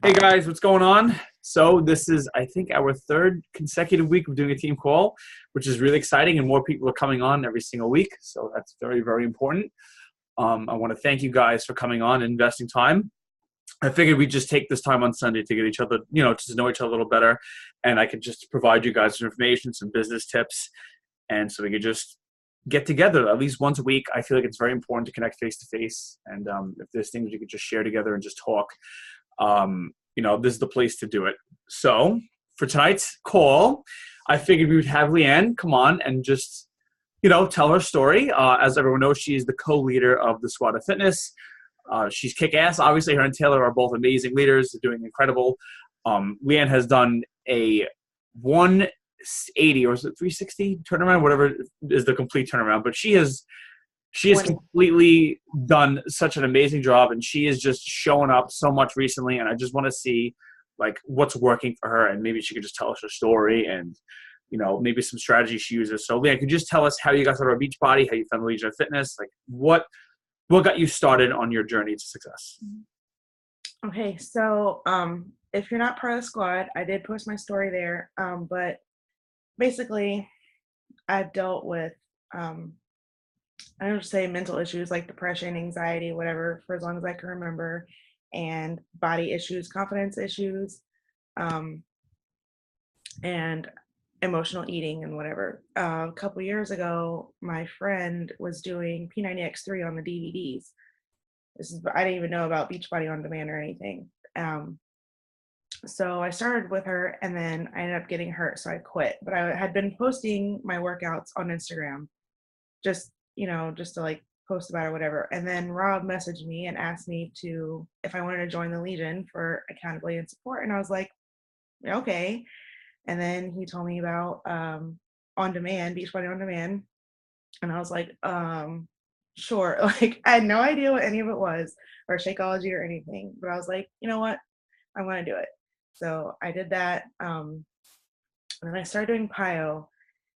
Hey guys, what's going on? So this is, I think, our third consecutive week of doing a team call, which is really exciting, and more people are coming on every single week. So that's very, very important. I want to thank you guys for coming on and investing time. I figured we'd just take this time on Sunday to get each other, just to know each other a little better, and I could just provide you guys some information, some business tips, and so we could just get together at least once a week. I feel like it's very important to connect face to face, and if there's things we could just share together and just talk, this is the place to do it. So for tonight's call, I figured we would have Leeann come on and just, tell her story. As everyone knows, she's the co-leader of the Squad of Fitness. She's kick-ass. Obviously, her and Taylor are both amazing leaders. They're doing incredible. Leeann has done a 180 or is it 360 turnaround, whatever is the complete turnaround. But she has completely done such an amazing job, and she is just showing up so much recently. And I just want to see what's working for her, and maybe she could just tell us her story and maybe some strategies she uses. So Leeann, could you just tell us how you got started on Beachbody, how you found Legion of Fitness, what got you started on your journey to success? Okay, so if you're not part of the squad, I did post my story there. But basically, I've dealt with I don't say mental issues like depression, anxiety, whatever, for as long as I can remember, and body issues, confidence issues, um, and emotional eating and whatever. A couple years ago, my friend was doing P90X3 on the DVDs. I didn't even know about Beachbody on Demand or anything. So I started with her, and then I ended up getting hurt, so I quit. But I had been posting my workouts on Instagram, just just to post about it or whatever. And then Rob messaged me and asked me if I wanted to join the Legion for accountability and support, and I was like, okay. And then he told me about on demand, Beachbody on Demand, and I was like, sure. I had no idea what any of it was, or Shakeology or anything, but I was like, you know what, I want to do it. So I did that, and then I started doing PIO,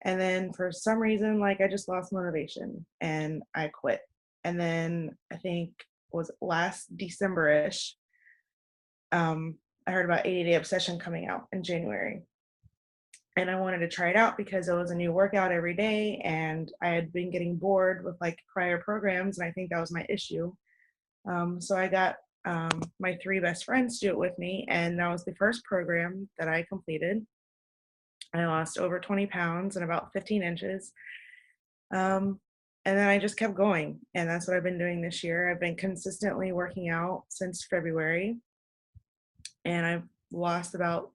and then for some reason, I just lost motivation and I quit. And then I think it was last December-ish, I heard about 80 Day Obsession coming out in January. And I wanted to try it out because it was a new workout every day, and I had been getting bored with prior programs, and I think that was my issue. So I got my three best friends to do it with me, and that was the first program that I completed. I lost over 20 pounds and about 15 inches. And then I just kept going, and that's what I've been doing this year. I've been consistently working out since February, and I've lost about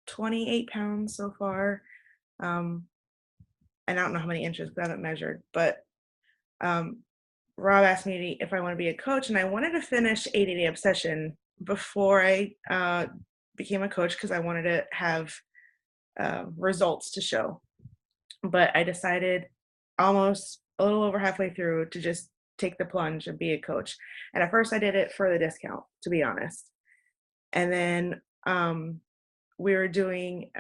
28 pounds so far. And I don't know how many inches because I haven't measured, but Rob asked me if I want to be a coach, and I wanted to finish 80 Day Obsession before I became a coach because I wanted to have results to show. But I decided almost a little over halfway through to just take the plunge and be a coach. And at first I did it for the discount, to be honest. And then we were doing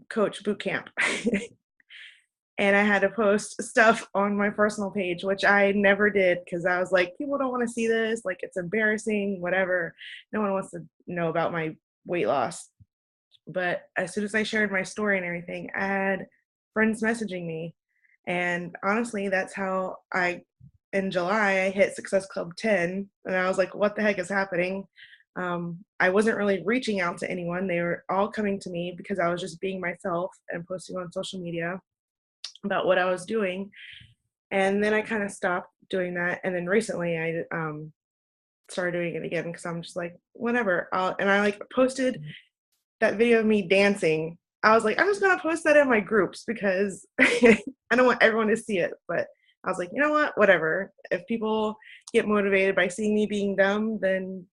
coach boot camp. And I had to post stuff on my personal page, which I never did because I was like, people don't want to see this. It's embarrassing, whatever. No one wants to know about my weight loss. But as soon as I shared my story and everything, I had friends messaging me. And honestly, that's how in July, I hit Success Club 10. And I was like, what the heck is happening? I wasn't really reaching out to anyone. They were all coming to me because I was just being myself and posting on social media about what I was doing. And then I kind of stopped doing that. And then recently I started doing it again because I'm just like, whatever. And I posted that video of me dancing. I was like, I'm just gonna post that in my groups because I don't want everyone to see it. But I was like, you know what, whatever. If people get motivated by seeing me being dumb, then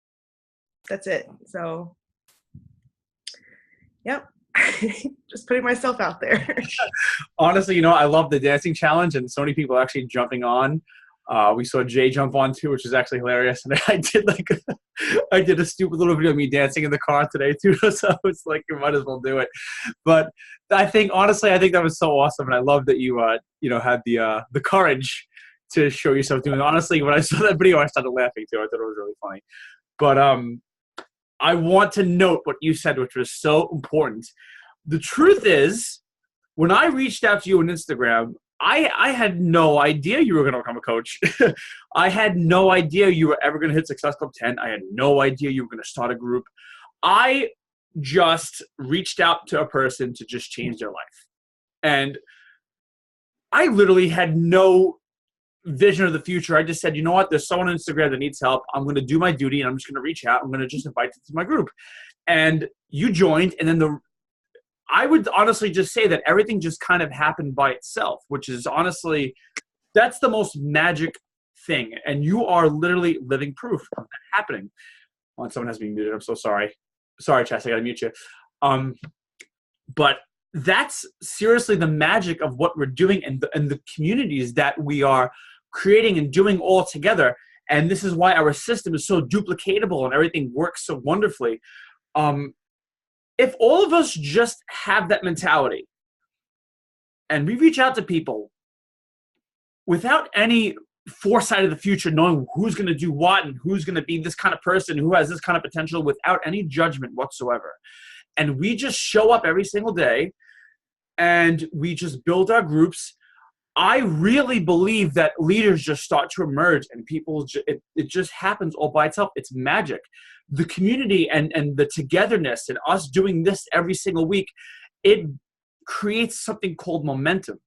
that's it. So yep. Just putting myself out there. Honestly, I love the dancing challenge, and so many people are actually jumping on. We saw Jay jump on too, which is actually hilarious. And I did a stupid little video of me dancing in the car today too. So it's like, you might as well do it. But honestly, I think that was so awesome. And I love that you, had the courage to show yourself doing it. Honestly, when I saw that video, I started laughing too. I thought it was really funny. But I want to note what you said, which was so important. The truth is, when I reached out to you on Instagram, I had no idea you were going to become a coach. I had no idea you were ever going to hit Success Club 10. I had no idea you were going to start a group. I just reached out to a person to just change their life. And I literally had no vision of the future. I just said, you know what? There's someone on Instagram that needs help. I'm going to do my duty, and I'm just going to reach out. I'm going to just invite you to my group. And you joined, and then I would honestly just say that everything just kind of happened by itself, which is honestly, that's the most magic thing. And you are literally living proof of that happening. Oh, someone has me muted. I'm so sorry. Sorry, Chess, I got to mute you. But that's seriously the magic of what we're doing and the communities that we are creating and doing all together. And this is why our system is so duplicatable and everything works so wonderfully. If all of us just have that mentality and we reach out to people without any foresight of the future, knowing who's going to do what and who's going to be this kind of person, who has this kind of potential, without any judgment whatsoever, and we just show up every single day and we just build our groups, I really believe that leaders just start to emerge and people, it just happens all by itself. It's magic. The community and the togetherness and us doing this every single week, it creates something called momentum.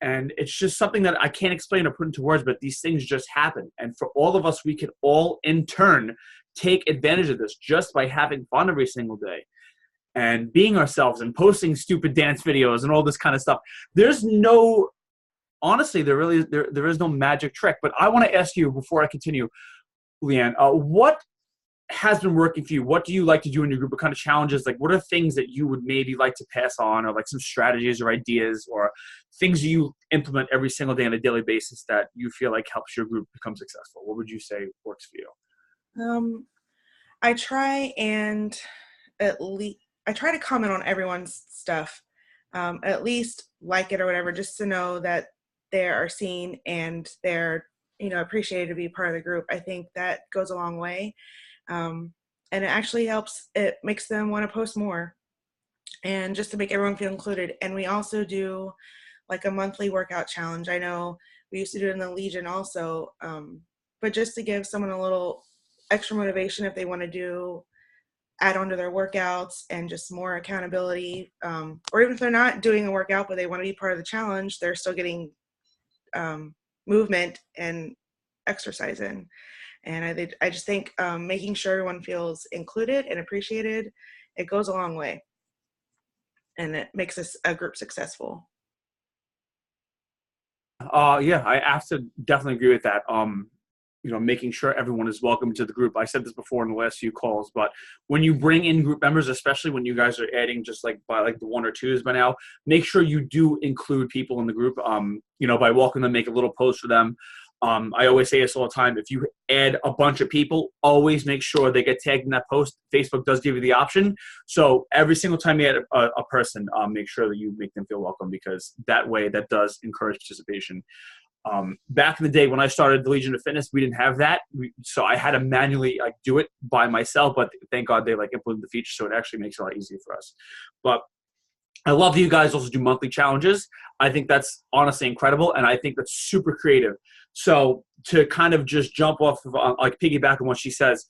And it's just something that I can't explain or put into words, but these things just happen. And for all of us, we can all in turn take advantage of this just by having fun every single day and being ourselves and posting stupid dance videos and all this kind of stuff. There's no, honestly, there is no magic trick. But I want to ask you before I continue, Leeann, what has been working for you? What do you like to do in your group? What kind of challenges? Like, what are things that you would maybe like to pass on, or like some strategies or ideas or things you implement every single day on a daily basis that you feel like helps your group become successful? What would you say works for you? I try to comment on everyone's stuff, at least like it or whatever, just to know that they are seen and they're, appreciated to be part of the group. I think that goes a long way. And it actually helps, it makes them want to post more and just to make everyone feel included. And we also do like a monthly workout challenge. I know we used to do it in the Legion also, but just to give someone a little extra motivation if they want to add on to their workouts and just more accountability, or even if they're not doing a workout but they want to be part of the challenge, they're still getting movement and exercise in. And I just think making sure everyone feels included and appreciated, it goes a long way. And it makes us a group successful. Yeah, I have to definitely agree with that. Making sure everyone is welcome to the group. I said this before in the last few calls, but when you bring in group members, especially when you guys are adding just like by like the 1 or 2s by now, make sure you do include people in the group, by welcoming them, make a little post for them. I always say this all the time. If you add a bunch of people, always make sure they get tagged in that post. Facebook does give you the option. So every single time you add a person, make sure that you make them feel welcome, because that way that does encourage participation. Back in the day when I started the Legion of Fitness, we didn't have that. So I had to manually do it by myself, but thank God they implemented the feature, so it actually makes it a lot easier for us. But I love that you guys also do monthly challenges. I think that's honestly incredible, and I think that's super creative. So to kind of just jump off of, piggyback on what she says,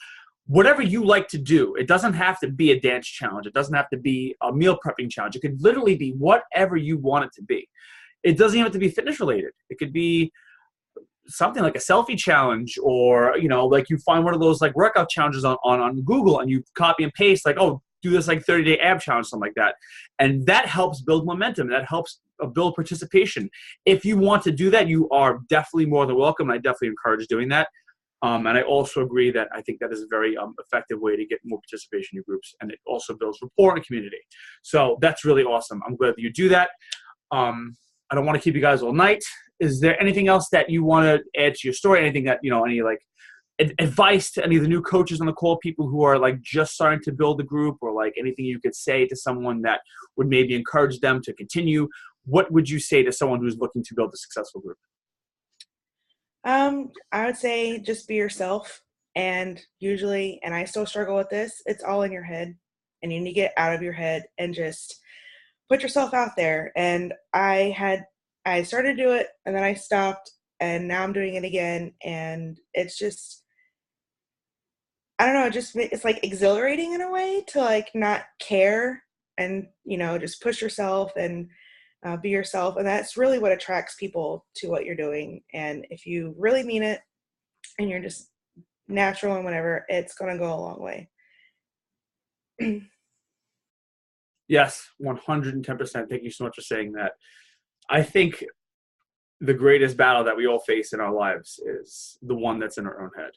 whatever you like to do, it doesn't have to be a dance challenge. It doesn't have to be a meal prepping challenge. It could literally be whatever you want it to be. It doesn't even have to be fitness related. It could be something like a selfie challenge, or, you find one of those workout challenges on Google and you copy and paste, do this 30-day ab challenge, something like that. And that helps build momentum. That helps build participation. If you want to do that, you are definitely more than welcome. I definitely encourage doing that. And I also agree that I think that is a very effective way to get more participation in your groups. And it also builds rapport and community. So that's really awesome. I'm glad that you do that. I don't want to keep you guys all night. Is there anything else that you want to add to your story? Anything that, any advice to any of the new coaches on the call, people who are just starting to build a group, or anything you could say to someone that would maybe encourage them to continue? What would you say to someone who's looking to build a successful group? I would say just be yourself And usually, and I still struggle with this, it's all in your head, and you need to get out of your head and just put yourself out there. And I started to do it, and then I stopped, and now I'm doing it again. And it's just, I don't know, it's like exhilarating in a way to like not care and, just push yourself and be yourself. And that's really what attracts people to what you're doing. And if you really mean it and you're just natural and whatever, it's going to go a long way. Yes, 110%. Thank you so much for saying that. I think the greatest battle that we all face in our lives is the one that's in our own head.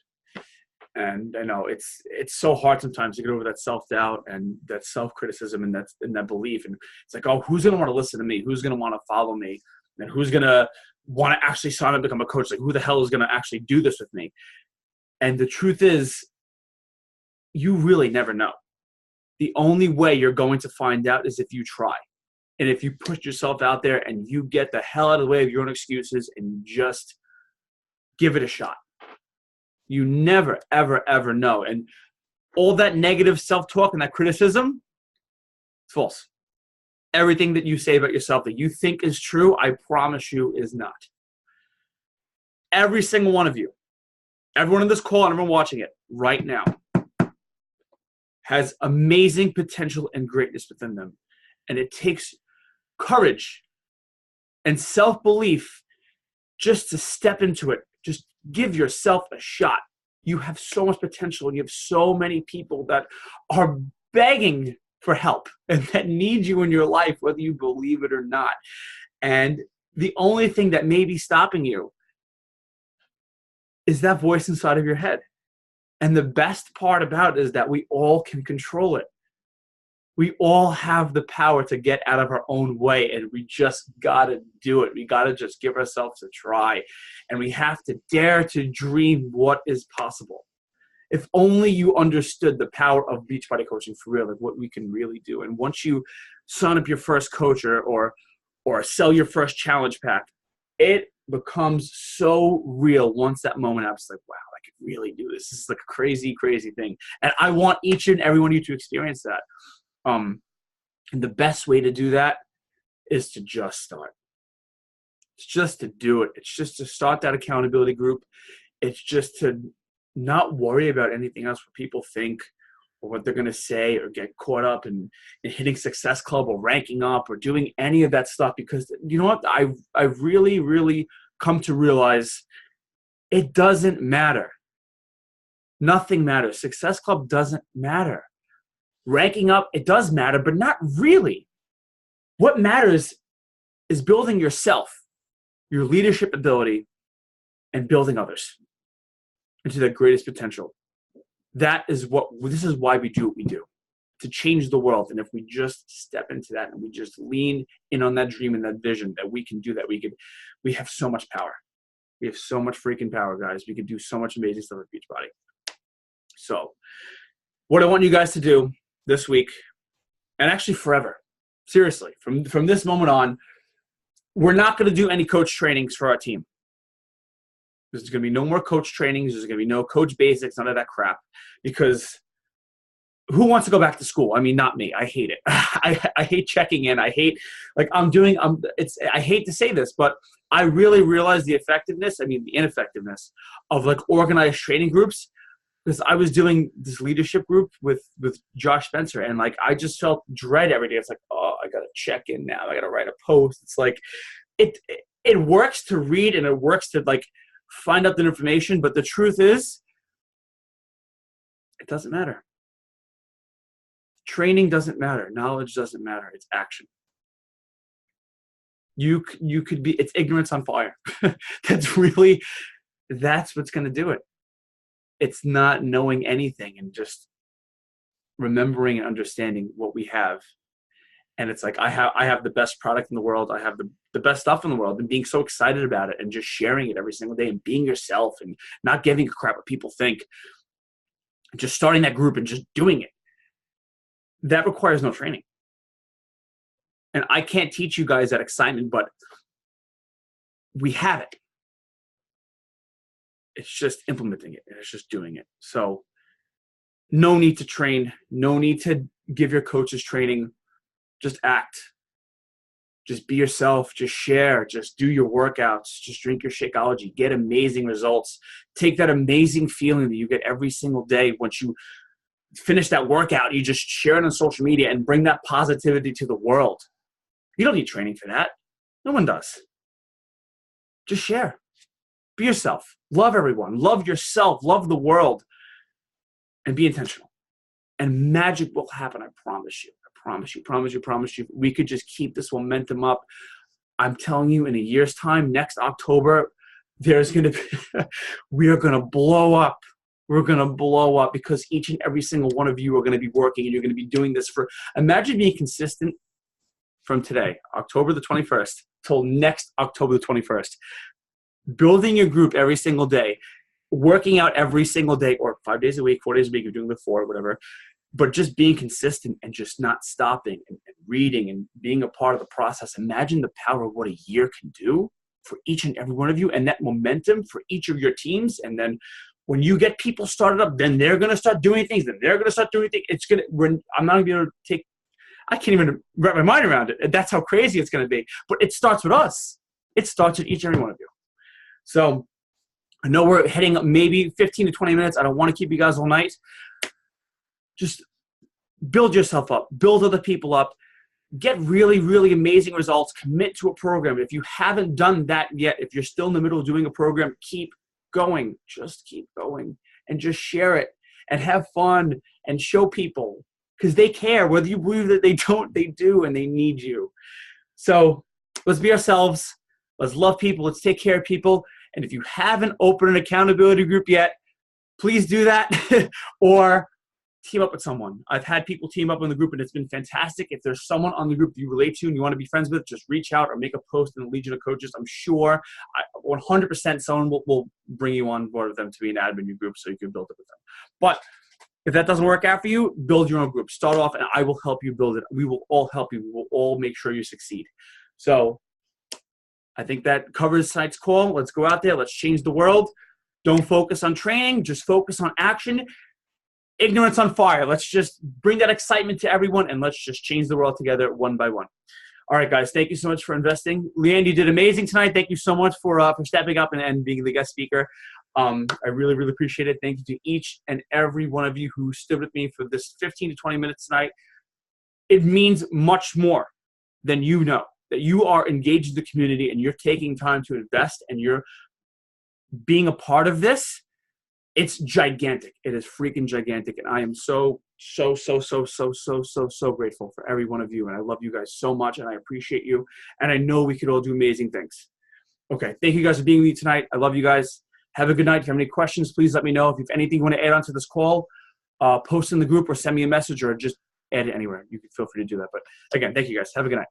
And I know it's so hard sometimes to get over that self-doubt and that self-criticism and that belief. And it's like, oh, who's going to want to listen to me? Who's going to want to follow me? And who's going to want to actually sign up to become a coach? Like, who the hell is going to actually do this with me? And the truth is, you really never know. The only way you're going to find out is if you try. And if you push yourself out there and you get the hell out of the way of your own excuses and just give it a shot. You never, ever, ever know. And all that negative self-talk and that criticism, it's false. Everything that you say about yourself that you think is true, I promise you is not. Every single one of you, everyone on this call and everyone watching it right now, has amazing potential and greatness within them. And it takes courage and self-belief just to step into it. Just give yourself a shot. You have so much potential, and you have so many people that are begging for help and that need you in your life, whether you believe it or not. And the only thing that may be stopping you is that voice inside of your head. And the best part about it is that we all can control it. We all have the power to get out of our own way, and we just got to do it. We got to just give ourselves a try, and we have to dare to dream what is possible. If only you understood the power of Beachbody coaching for real, like what we can really do. And once you sign up your first coach or sell your first challenge pack, it becomes so real once that moment happens. Like, wow, I could really do this. This is like a crazy, crazy thing. And I want each and every one of you to experience that. And the best way to do that is to just start. It's just to do it. It's just to start that accountability group. It's just to not worry about anything else, what people think or what they're going to say, or get caught up in hitting Success Club or ranking up or doing any of that stuff. Because you know what? I've really, really come to realize it doesn't matter. Nothing matters. Success Club doesn't matter. Ranking up, it does matter, but not really. What matters is building yourself, your leadership ability, and building others into their greatest potential. This is why we do what we do, to change the world. And if we just step into that and we just lean in on that dream and that vision that we can do that, we have so much power. We have so much freaking power, guys. We can do so much amazing stuff with Beachbody. So what I want you guys to do this week, and actually forever, seriously, from this moment on, we're not going to do any coach trainings for our team. There's going to be no more coach trainings. There's going to be no coach basics, none of that crap, because who wants to go back to school? I mean, not me. I hate it. I hate checking in. I hate, I hate to say this, but I really realize the ineffectiveness of like organized training groups. Because I was doing this leadership group with Josh Spencer, and like I just felt dread every day. It's like, oh, I gotta check in now. I gotta write a post. It's like it works to read and it works to like find out the information, but the truth is, it doesn't matter. Training doesn't matter. Knowledge doesn't matter. It's action. You could be. It's ignorance on fire. That's what's gonna do it. It's not knowing anything and just remembering and understanding what we have. And it's like, I have the best product in the world. I have the best stuff in the world, and being so excited about it and just sharing it every single day and being yourself and not giving a crap what people think. Just starting that group and just doing it. That requires no training. And I can't teach you guys that excitement, but we have it. It's just implementing it. It's just doing it. So no need to train. No need to give your coaches training. Just act. Just be yourself. Just share. Just do your workouts. Just drink your Shakeology. Get amazing results. Take that amazing feeling that you get every single day once you finish that workout. You just share it on social media and bring that positivity to the world. You don't need training for that. No one does. Just share. Be yourself. Love everyone. Love yourself. Love the world. And be intentional. And magic will happen, I promise you. Promise you. We could just keep this momentum up. I'm telling you, in a year's time, next October, there's going to be, we are going to blow up. We're going to blow up because each and every single one of you are going to be working and you're going to be doing this for, imagine being consistent from today, October the 21st, till next October the 21st. Building your group every single day, working out every single day, or 5 days a week, 4 days a week, you're doing the 4, whatever. But just being consistent and just not stopping and reading and being a part of the process. Imagine the power of what a year can do for each and every one of you, and that momentum for each of your teams. And then when you get people started up, then they're going to start doing things. Then they're going to start doing things. It's going to, I'm not going to be able to take, I can't even wrap my mind around it. That's how crazy it's going to be. But it starts with us. It starts with each and every one of you. So I know we're heading up maybe 15 to 20 minutes. I don't want to keep you guys all night. Just build yourself up, build other people up, get really, really amazing results, commit to a program. If you haven't done that yet, if you're still in the middle of doing a program, keep going, just keep going and just share it and have fun and show people because they care. Whether you believe that they don't, they do, and they need you. So let's be ourselves. Let's love people. Let's take care of people. And if you haven't opened an accountability group yet, please do that or team up with someone. I've had people team up in the group and it's been fantastic. If there's someone on the group that you relate to and you want to be friends with, just reach out or make a post in the Legion of Coaches. I'm sure 100% someone will bring you on board with them to be an admin in your group so you can build it with them. But if that doesn't work out for you, build your own group. Start off and I will help you build it. We will all help you. We will all make sure you succeed. So I think that covers tonight's call. Let's go out there. Let's change the world. Don't focus on training. Just focus on action. Ignorance on fire. Let's just bring that excitement to everyone and let's just change the world together one by one. All right, guys. Thank you so much for investing. Leeann, you did amazing tonight. Thank you so much for stepping up and being the guest speaker. I really, really appreciate it. Thank you to each and every one of you who stood with me for this 15 to 20 minutes tonight. It means much more than you know, that you are engaged in the community and you're taking time to invest and you're being a part of this. It's gigantic. It is freaking gigantic. And I am so grateful for every one of you. And I love you guys so much and I appreciate you. And I know we could all do amazing things. Okay. Thank you guys for being with me tonight. I love you guys. Have a good night. If you have any questions, please let me know. If you have anything you want to add on to this call, post in the group or send me a message or just add it anywhere. You can feel free to do that. But again, thank you guys. Have a good night.